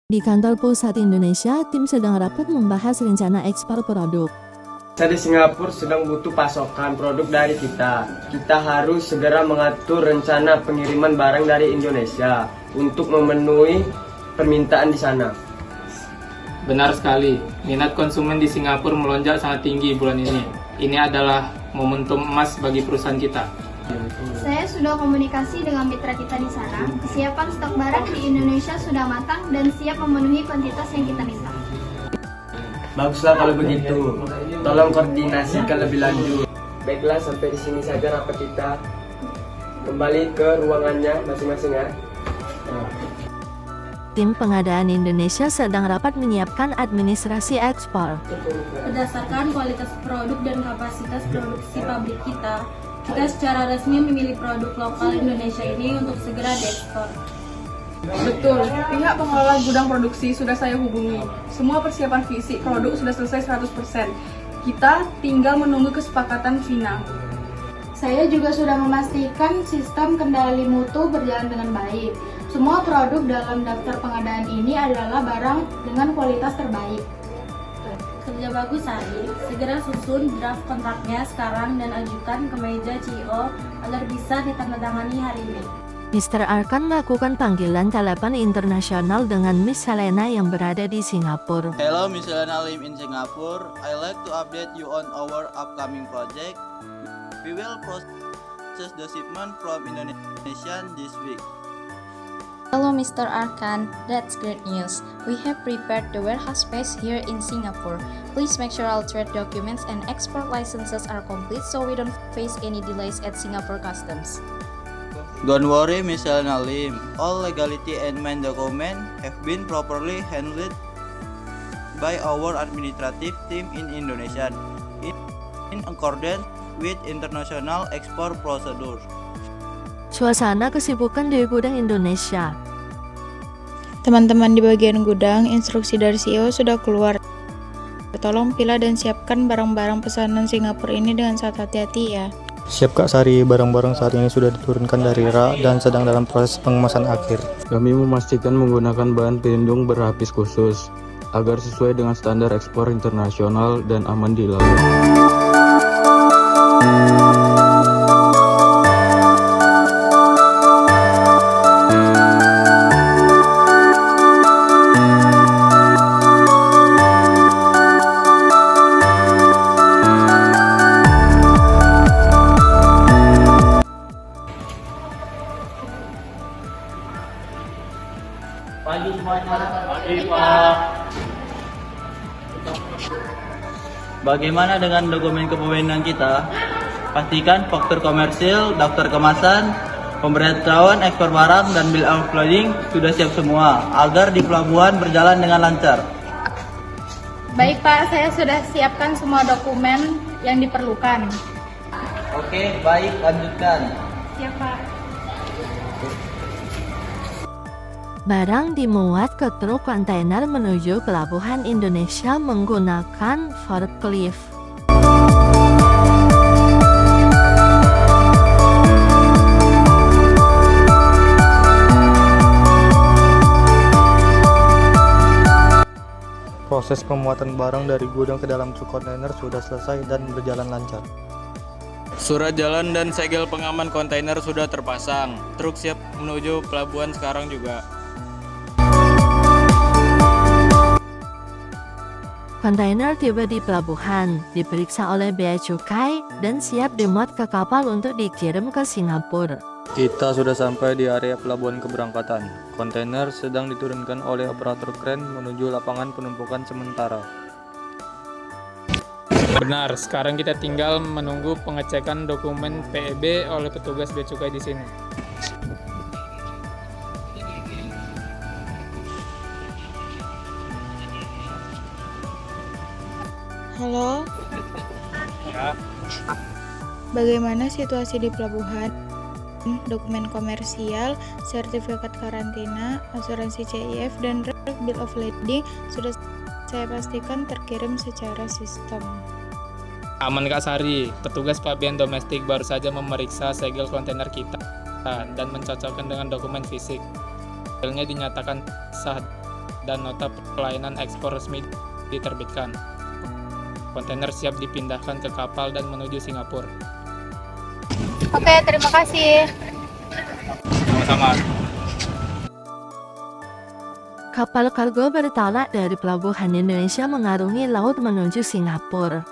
Di kantor pusat Indonesia, tim sedang rapat membahas rencana ekspor produk. Saya di Singapura sedang butuh pasokan produk dari kita. Kita harus segera mengatur rencana pengiriman barang dari Indonesia untuk memenuhi permintaan di sana. Benar sekali, minat konsumen di Singapura melonjak sangat tinggi bulan ini. Ini adalah momentum emas bagi perusahaan kita. Saya sudah komunikasi dengan mitra kita di sana. Kesiapan stok barang di Indonesia sudah matang dan siap memenuhi kuantitas yang kita minta. Baguslah kalau begitu. Tolong koordinasikan lebih lanjut. Baiklah, sampai di sini saja rapat kita. Kembali ke ruangannya masing-masing ya. Tim pengadaan Indonesia sedang rapat menyiapkan administrasi ekspor. Berdasarkan kualitas produk dan kapasitas produksi pabrik kita secara resmi memilih produk lokal Indonesia ini untuk segera diekspor. Betul, pihak pengelola gudang produksi sudah saya hubungi. Semua persiapan fisik produk sudah selesai 100%. Kita tinggal menunggu kesepakatan final. Saya juga sudah memastikan sistem kendali mutu berjalan dengan baik. Semua produk dalam daftar pengadaan ini adalah barang dengan kualitas terbaik. Kerja bagus Sari, segera susun draft kontraknya sekarang dan ajukan ke meja CEO agar bisa ditandatangani hari ini. Mr. Arkan melakukan panggilan telepon internasional dengan Miss Helena yang berada di Singapura. Hello, Miss Helena Lim in Singapore. I'd like to update you on our upcoming project. We will process the shipment from Indonesia this week. Hello Mr. Arkan, that's great news. We have prepared the warehouse space here in Singapore. Please make sure all trade documents and export licenses are complete so we don't face any delays at Singapore Customs. Don't worry, Miss Helena Lim. All legality and main documents have been properly handled by our administrative team in Indonesia in accordance with international export procedures. Suasana kesibukan di gudang Indonesia. Teman-teman di bagian gudang, instruksi dari CEO sudah keluar. Tolong pilah dan siapkan barang-barang pesanan Singapura ini dengan sangat hati-hati ya. Siap Kak Sari, barang-barang saat ini sudah diturunkan dari rak dan sedang dalam proses pengemasan akhir. Kami memastikan menggunakan bahan pelindung berlapis khusus agar sesuai dengan standar ekspor internasional dan aman di laut. Bagaimana dengan dokumen kepemimpinan kita? Pastikan faktur komersil, daftar kemasan, pemberitahuan ekspor barang, dan bill of lading sudah siap semua agar di pelabuhan berjalan dengan lancar. Baik Pak, saya sudah siapkan semua dokumen yang diperlukan. Oke, baik, lanjutkan. Siap Pak. Barang dimuat ke truk kontainer menuju pelabuhan Indonesia menggunakan forklift. Proses pemuatan barang dari gudang ke dalam truk kontainer sudah selesai dan berjalan lancar. Surat jalan dan segel pengaman kontainer sudah terpasang. Truk siap menuju pelabuhan sekarang juga. Kontainer tiba di pelabuhan, diperiksa oleh bea cukai, dan siap dimuat ke kapal untuk dikirim ke Singapura. Kita sudah sampai di area pelabuhan keberangkatan. Kontainer sedang diturunkan oleh operator kren menuju lapangan penumpukan sementara. Benar, sekarang kita tinggal menunggu pengecekan dokumen PEB oleh petugas bea cukai di sini. Halo, Ya, bagaimana situasi di pelabuhan? Dokumen komersial, sertifikat karantina, asuransi CIF, dan bill of lading sudah saya pastikan terkirim secara sistem. aman Kak Sari, petugas pabean domestik baru saja memeriksa segel kontainer kita dan mencocokkan dengan dokumen fisik. Segelnya dinyatakan sah dan nota pelayanan ekspor resmi diterbitkan. Kontainer siap dipindahkan ke kapal dan menuju Singapura. Oke, terima kasih. Sama-sama. Kapal kargo bertolak dari pelabuhan Indonesia mengarungi laut menuju Singapura.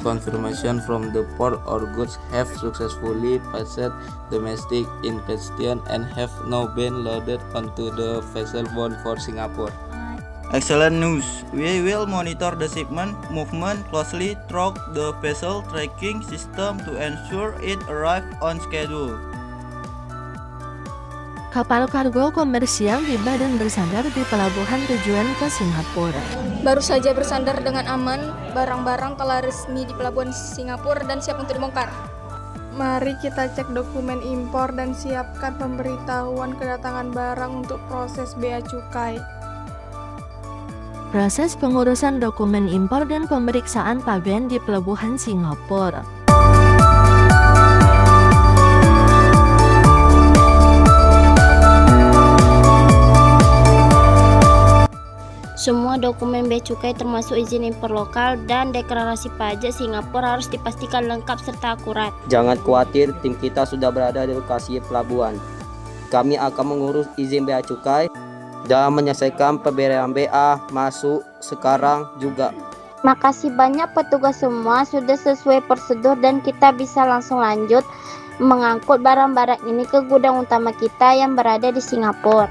Confirmation from the port or goods have successfully passed domestic inspection and have now been loaded onto the vessel bound for Singapore. Excellent news. We will monitor the shipment movement closely through the vessel tracking system to ensure it arrives on schedule. Kapal kargo komersial tiba dan bersandar di pelabuhan tujuan ke Singapura. Baru saja bersandar dengan aman, barang-barang telah resmi di pelabuhan Singapura dan siap untuk dibongkar. Mari kita cek dokumen impor dan siapkan pemberitahuan kedatangan barang untuk proses bea cukai. Proses pengurusan dokumen impor dan pemeriksaan pabean di pelabuhan Singapura. Semua dokumen bea cukai termasuk izin impor lokal dan deklarasi pajak Singapura harus dipastikan lengkap serta akurat. Jangan khawatir, tim kita sudah berada di lokasi pelabuhan. Kami akan mengurus izin bea cukai dan menyelesaikan pemberian BA masuk sekarang juga. Makasih banyak petugas, semua sudah sesuai prosedur dan kita bisa langsung lanjut mengangkut barang-barang ini ke gudang utama kita yang berada di Singapura.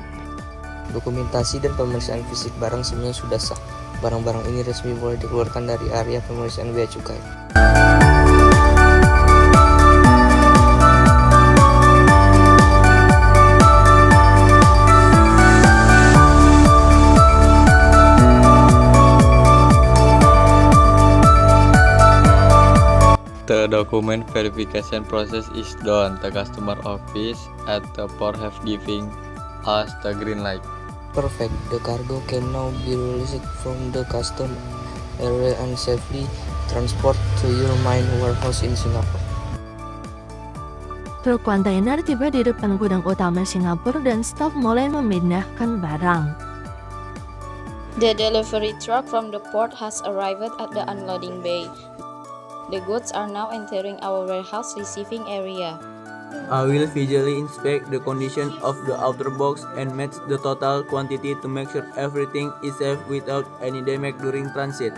Dokumentasi dan pemeriksaan fisik barang semuanya sudah sah. Barang-barang ini resmi boleh dikeluarkan dari area pemeriksaan bea cukai. The document verification process is done. The customer office at the port have given us the green light. Perfect. The cargo can now be released from the custom area and safely transport to your main warehouse in Singapore. Truk kontainer tiba di depan gudang utama Singapura dan staf mulai memindahkan barang. The delivery truck from the port has arrived at the unloading bay. The goods are now entering our warehouse receiving area. I will visually inspect the condition of the outer box and match the total quantity to make sure everything is safe without any damage during transit.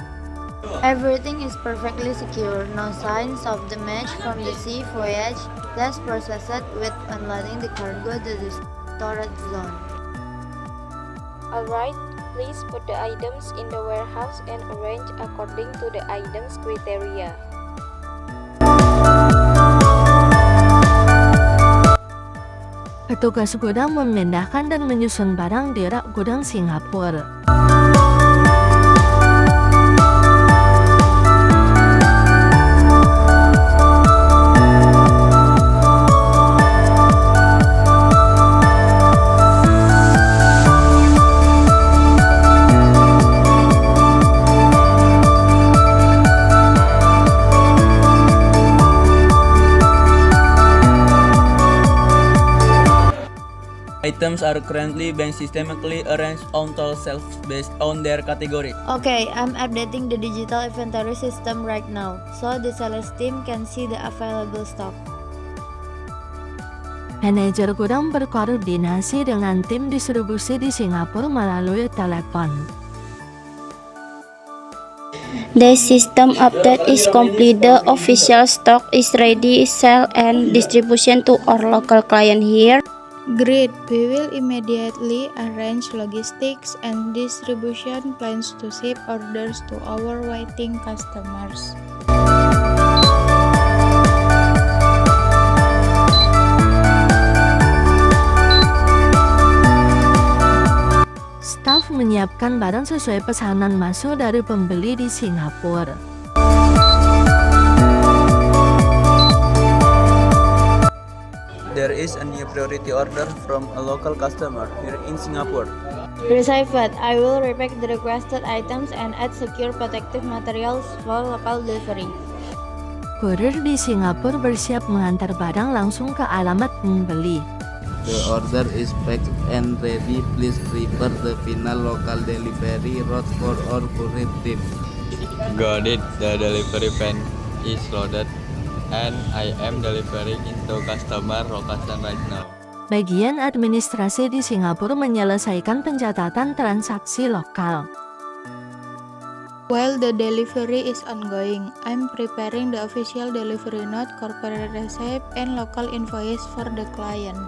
Everything is perfectly secure, no signs of damage from the sea voyage. Let's process it with unloading the cargo to the storage zone. Alright, please put the items in the warehouse and arrange according to the items criteria. Petugas gudang memindahkan dan menyusun barang di rak gudang Singapura. Items are currently being systematically arranged on tall shelves based on their category. Okay, I'm updating the digital inventory system right now, so the sales team can see the available stock. Manajer gudang berkoordinasi dengan tim distribusi di Singapura melalui telepon. The system update is complete. The official stock is ready, sale and distribution to our local client here. Great, we will immediately arrange logistics and distribution plans to ship orders to our waiting customers. Staf menyiapkan barang sesuai pesanan masuk dari pembeli di Singapura. There is a new priority order from a local customer here in Singapore. Received. I will repack the requested items and add secure protective materials for local delivery. Kurir di Singapura bersiap mengantar barang langsung ke alamat pembeli. The order is packed and ready. Please prepare the final local delivery route for our courier team. Got it. The delivery van is loaded and I am delivering into customer location right now. Bagian administrasi di Singapura menyelesaikan pencatatan transaksi lokal. While the delivery is ongoing, I'm preparing the official delivery note, corporate receipt, and local invoice for the client.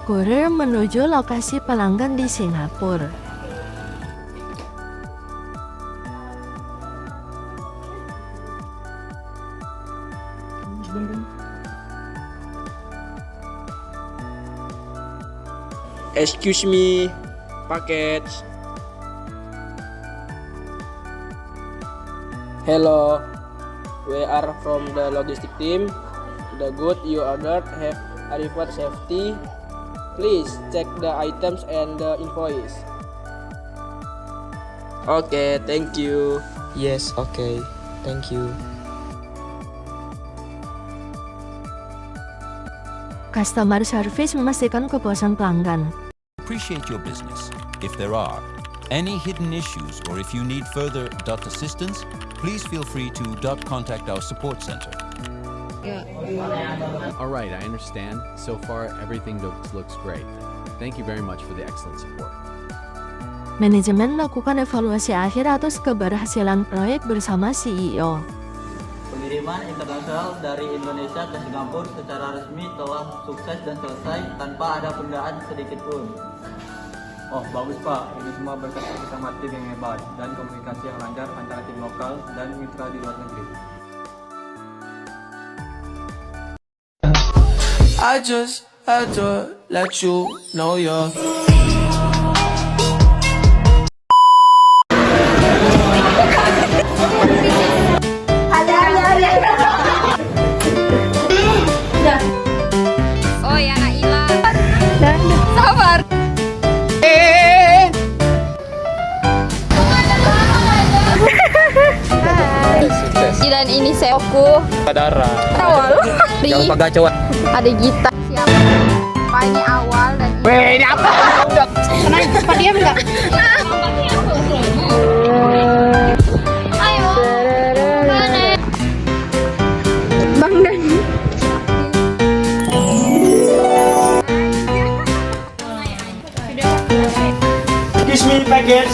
Kurir menuju lokasi pelanggan di Singapura. Excuse me, package. Hello, we are from the logistic team. The goods you ordered have arrived safety. Please check the items and the invoice. Okay, thank you. Yes, okay. Thank you. Customer service memastikan kepuasan pelanggan. Appreciate your business. If there are any hidden issues or if you need further assistance, please feel free to contact our support center. All right, I understand. So far, everything looks great. Thank you very much for the excellent support. Manajemen melakukan evaluasi akhir atas keberhasilan proyek bersama CEO. Pengiriman internasional dari Indonesia ke Singapura secara resmi telah sukses dan selesai tanpa ada penundaan sedikit pun. Oh, bagus Pak. Ini semua berkat kerjasama tim yang hebat dan komunikasi yang lancar antara tim lokal dan mitra di luar negeri. I just had to let you know you're Oh ya Naila. Sabar. Dan ini Seoku. Saudara. Awal. Jangan lupa gacor. Ada Gita. Siapa? Pak ini awal dan ini apa? Udah. Tenang, Pak diam enggak? Ayo. Mana? Bang Dani. Excuse me, package.